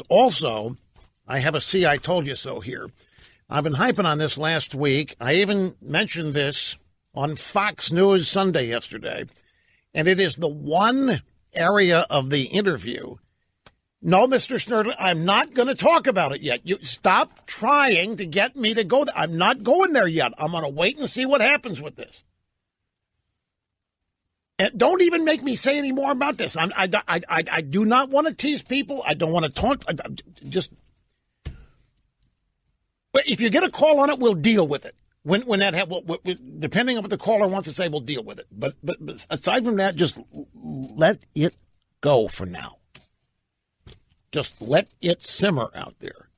Also, I have a "See, I Told You So" here. I've been hyping on this last week. I even mentioned this on Fox News Sunday yesterday. And it is the one area of the interview. No, Mr. Snerdley, I'm not going to talk about it yet. You stop trying to get me to go there. I'm not going there yet. I'm going to wait and see what happens with this. And don't even make me say any more about this. I do not want to tease people. I don't want to taunt. But if you get a call on it, we'll deal with it. When that happens, depending on what the caller wants to say, we'll deal with it. But aside from that, just let it go for now. Just let it simmer out there.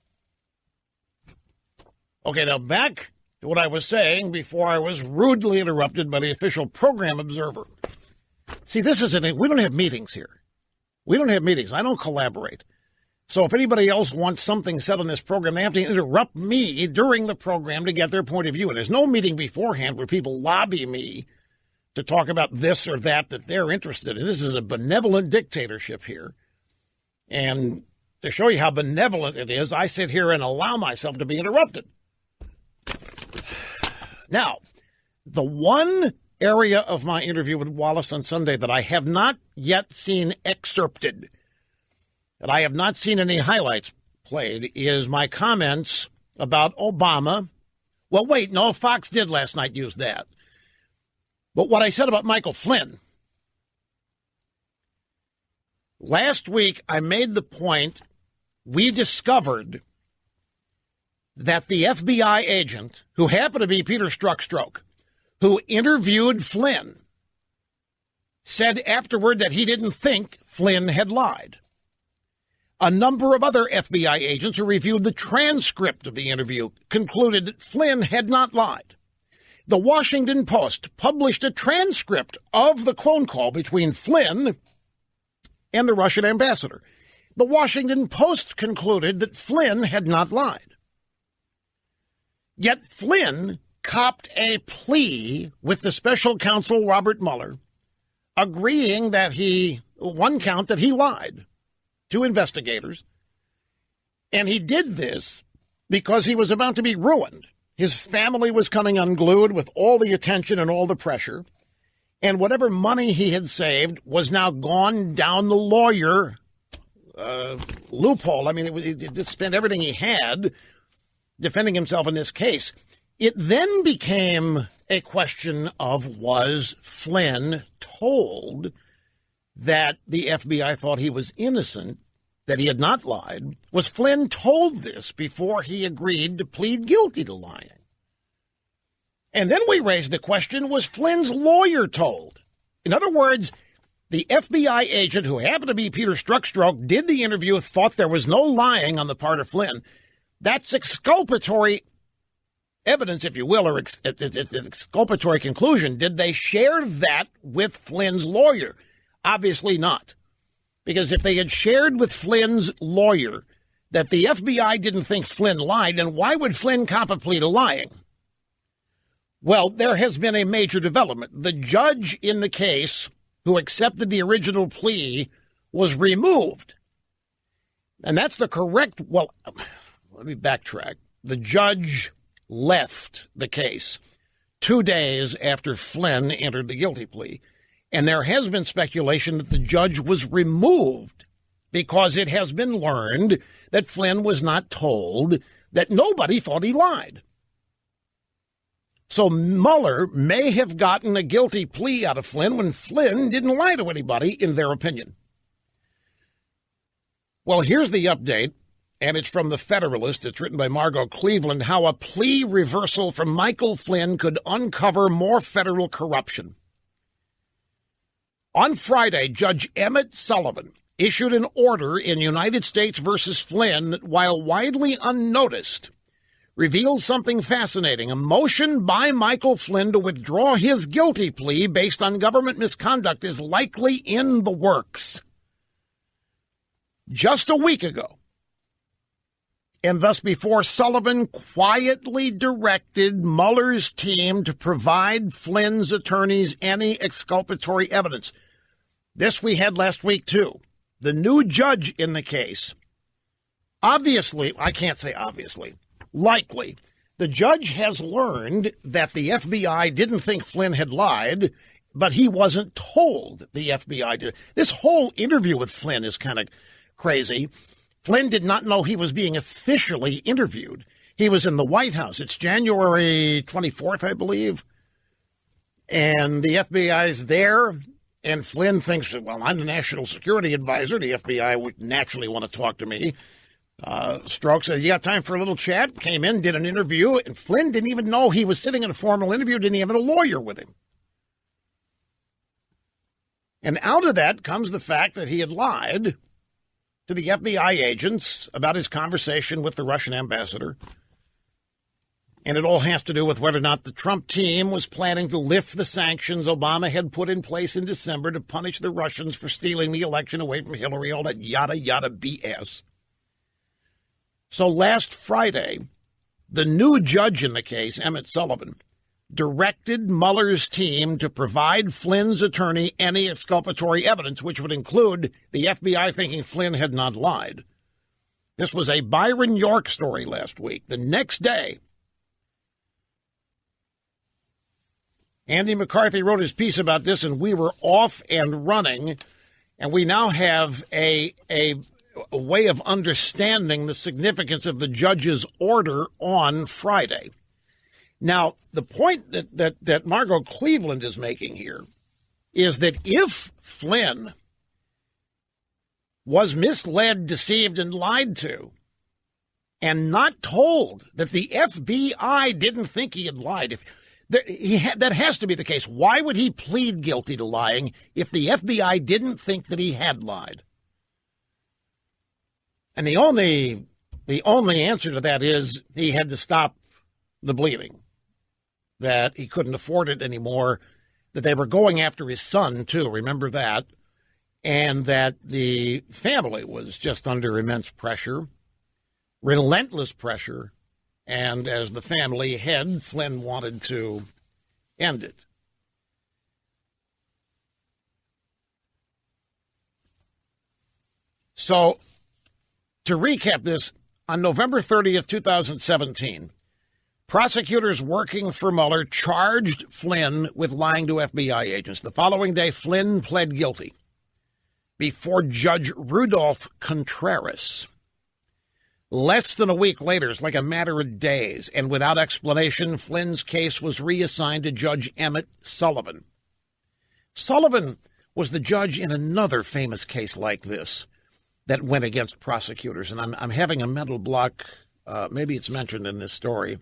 Okay, now back to what I was saying before I was rudely interrupted by the official program observer. See, this is we don't have meetings here. We don't have meetings. I don't collaborate. So if anybody else wants something said on this program, they have to interrupt me during the program to get their point of view. And there's no meeting beforehand where people lobby me to talk about this or that they're interested in. This is a benevolent dictatorship here. And to show you how benevolent it is, I sit here and allow myself to be interrupted. Now, the one area of my interview with Wallace on Sunday that I have not yet seen excerpted, that I have not seen any highlights played, is my comments about Obama. Well, wait, no, Fox did last night use that. But what I said about Michael Flynn. Last week, I made the point we discovered that the FBI agent, who happened to be Peter Strzok, who interviewed Flynn, said afterward that he didn't think Flynn had lied. A number of other FBI agents who reviewed the transcript of the interview concluded that Flynn had not lied. The Washington Post published a transcript of the phone call between Flynn and the Russian ambassador. The Washington Post concluded that Flynn had not lied. Yet Flynn copped a plea with the special counsel Robert Mueller, agreeing that one count that he lied to investigators. And he did this because he was about to be ruined. His family was coming unglued with all the attention and all the pressure. And whatever money he had saved was now gone down the lawyer loophole. I mean, he spent everything he had defending himself in this case. It then became a question of, was Flynn told that the FBI thought he was innocent, that he had not lied? Was Flynn told this before he agreed to plead guilty to lying? And then we raised the question, was Flynn's lawyer told? In other words, the FBI agent who happened to be Peter Strzok did the interview, thought there was no lying on the part of Flynn. That's exculpatory evidence, if you will, or exculpatory conclusion. Did they share that with Flynn's lawyer? Obviously not. Because if they had shared with Flynn's lawyer that the FBI didn't think Flynn lied, then why would Flynn cop a plea to lying? Well, there has been a major development. The judge in the case who accepted the original plea was removed. And that's the correct, well, let me backtrack. The judge left the case 2 days after Flynn entered the guilty plea. And there has been speculation that the judge was removed because it has been learned that Flynn was not told, that nobody thought he lied. So Mueller may have gotten a guilty plea out of Flynn when Flynn didn't lie to anybody, in their opinion. Well, here's the update, and it's from The Federalist. It's written by Margot Cleveland, how a plea reversal from Michael Flynn could uncover more federal corruption. On Friday, Judge Emmett Sullivan issued an order in United States versus Flynn that, while widely unnoticed, reveals something fascinating. A motion by Michael Flynn to withdraw his guilty plea based on government misconduct is likely in the works. Just a week ago, and thus before Sullivan quietly directed Mueller's team to provide Flynn's attorneys any exculpatory evidence. This we had last week, too. The new judge in the case Obviously, I can't say obviously, likely, the judge has learned that the FBI didn't think Flynn had lied, but he wasn't told the FBI did. This whole interview with Flynn is kind of crazy. Flynn did not know he was being officially interviewed. He was in the White House. It's January 24th, I believe. And the FBI's there. And Flynn thinks, well, I'm the national security advisor. The FBI would naturally want to talk to me. Stroke said, you got time for a little chat? Came in, did an interview. And Flynn didn't even know he was sitting in a formal interview. Didn't even have a lawyer with him. And out of that comes the fact that he had lied to the FBI agents about his conversation with the Russian ambassador. And it all has to do with whether or not the Trump team was planning to lift the sanctions Obama had put in place in December to punish the Russians for stealing the election away from Hillary, all that yada, yada BS. So last Friday, the new judge in the case, Emmett Sullivan, directed Mueller's team to provide Flynn's attorney any exculpatory evidence, which would include the FBI thinking Flynn had not lied. This was a Byron York story last week. The next day, Andy McCarthy wrote his piece about this, and we were off and running, and we now have a way of understanding the significance of the judge's order on Friday. Now, the point that Margot Cleveland is making here is that if Flynn was misled, deceived, and lied to, and not told that the FBI didn't think he had lied, that has to be the case. Why would he plead guilty to lying if the FBI didn't think that he had lied? And the only answer to that is he had to stop the bleeding, that he couldn't afford it anymore, that they were going after his son, too, remember that, and that the family was just under immense pressure, relentless pressure, and as the family head, Flynn wanted to end it. So, to recap this, on November 30th, 2017, prosecutors working for Mueller charged Flynn with lying to FBI agents. The following day, Flynn pled guilty before Judge Rudolph Contreras. Less than a week later, it's like a matter of days, and without explanation, Flynn's case was reassigned to Judge Emmett Sullivan. Sullivan was the judge in another famous case like this that went against prosecutors, and I'm having a mental block. Maybe it's mentioned in this story.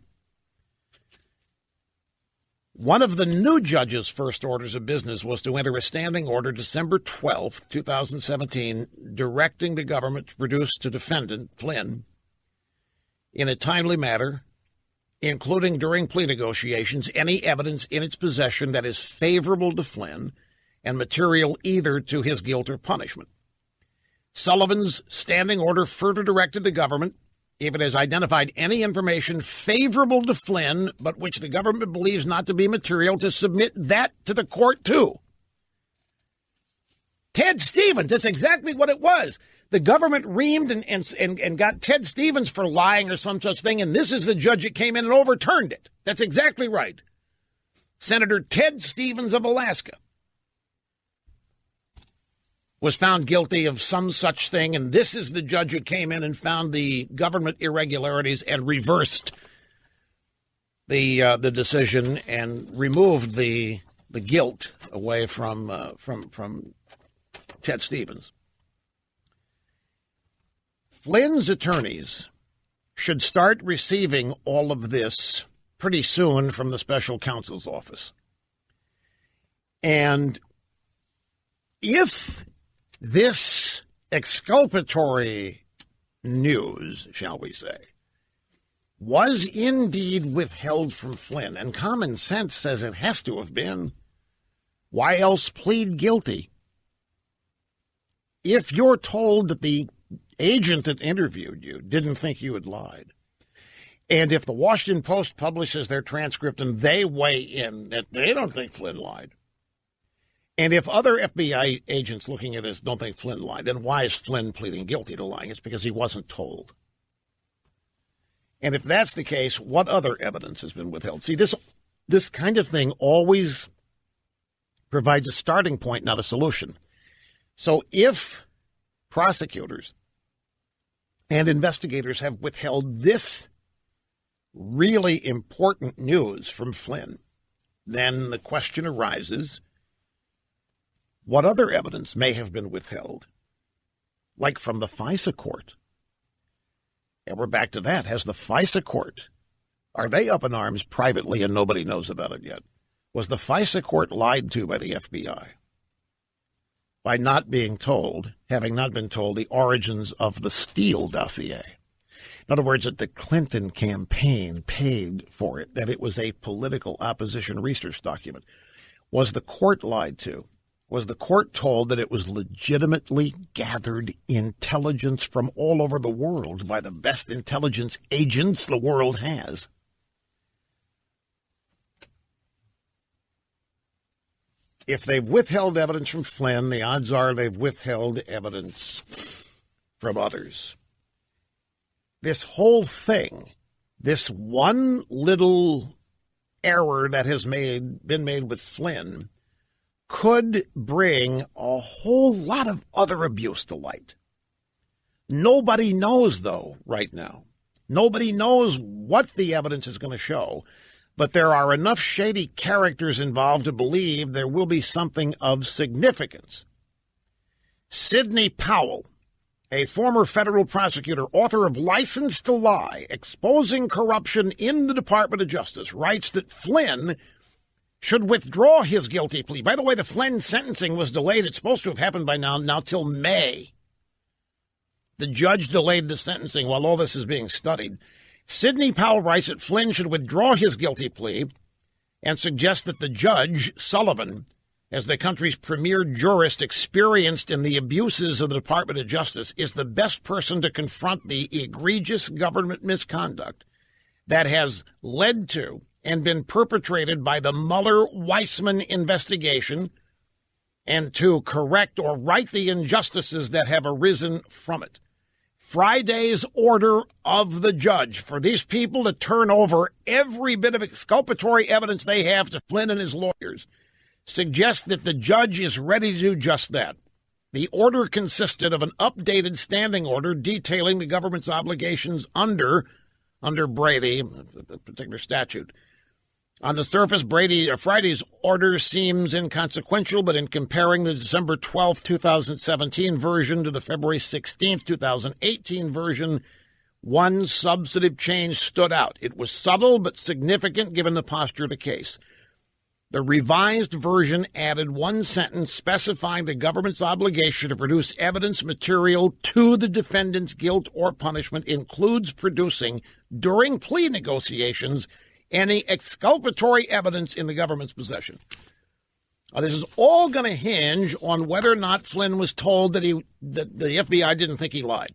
One of the new judge's first orders of business was to enter a standing order December 12th, 2017, directing the government to produce to defendant Flynn in a timely manner, including during plea negotiations, any evidence in its possession that is favorable to Flynn and material either to his guilt or punishment. Sullivan's standing order further directed the government, if it has identified any information favorable to Flynn, but which the government believes not to be material, to submit that to the court, too. Ted Stevens, that's exactly what it was. The government reamed and got Ted Stevens for lying or some such thing, and this is the judge that came in and overturned it. That's exactly right. Senator Ted Stevens of Alaska was found guilty of some such thing, and this is the judge who came in and found the government irregularities and reversed the decision and removed the guilt away from Ted Stevens. Flynn's attorneys should start receiving all of this pretty soon from the special counsel's office. And if this exculpatory news, shall we say, was indeed withheld from Flynn, and common sense says it has to have been, why else plead guilty? If you're told that the agent that interviewed you didn't think you had lied, and if the Washington Post publishes their transcript and they weigh in that they don't think Flynn lied, and if other FBI agents looking at this don't think Flynn lied, then why is Flynn pleading guilty to lying? It's because he wasn't told. And if that's the case, what other evidence has been withheld? See, this kind of thing always provides a starting point, not a solution. So if prosecutors and investigators have withheld this really important news from Flynn, then the question arises, what other evidence may have been withheld? Like from the FISA court. And we're back to that. Has the FISA court, are they up in arms privately and nobody knows about it yet? Was the FISA court lied to by the FBI by not being told, having not been told, the origins of the Steele dossier? In other words, that the Clinton campaign paid for it, that it was a political opposition research document. Was the court lied to? Was the court told that it was legitimately gathered intelligence from all over the world by the best intelligence agents the world has? If they've withheld evidence from Flynn, the odds are they've withheld evidence from others. This whole thing, this one little error that has been made with Flynn, could bring a whole lot of other abuse to light. Nobody knows, though, right now. Nobody knows what the evidence is going to show. But there are enough shady characters involved to believe there will be something of significance. Sidney Powell, a former federal prosecutor, author of License to Lie, Exposing Corruption in the Department of Justice, writes that Flynn should withdraw his guilty plea. By the way, the Flynn sentencing was delayed. It's supposed to have happened by now till May. The judge delayed the sentencing while all this is being studied. Sidney Powell writes that Flynn should withdraw his guilty plea and suggests that the judge, Sullivan, as the country's premier jurist experienced in the abuses of the Department of Justice, is the best person to confront the egregious government misconduct that has led to and been perpetrated by the Mueller-Weissman investigation, and to correct or right the injustices that have arisen from it. Friday's order of the judge for these people to turn over every bit of exculpatory evidence they have to Flynn and his lawyers suggests that the judge is ready to do just that. The order consisted of an updated standing order detailing the government's obligations under Brady, a particular statute. On the surface, Friday's order seems inconsequential, but in comparing the December 12, 2017 version to the February 16, 2018 version, one substantive change stood out. It was subtle but significant given the posture of the case. The revised version added one sentence specifying the government's obligation to produce evidence material to the defendant's guilt or punishment includes producing, during plea negotiations, any exculpatory evidence in the government's possession. This is all going to hinge on whether or not Flynn was told that the FBI didn't think he lied.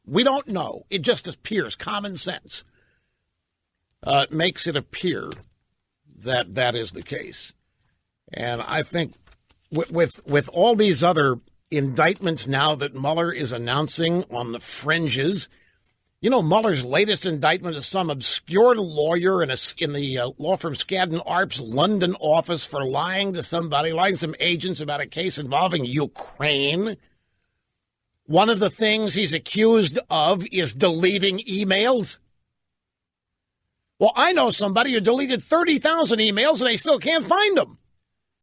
We don't know. It just appears. Common sense makes it appear that that is the case. And I think with all these other indictments now that Mueller is announcing on the fringes, you know, Mueller's latest indictment is some obscure lawyer in the law firm Skadden Arp's London office for lying to some agents about a case involving Ukraine. One of the things he's accused of is deleting emails. Well, I know somebody who deleted 30,000 emails and they still can't find them.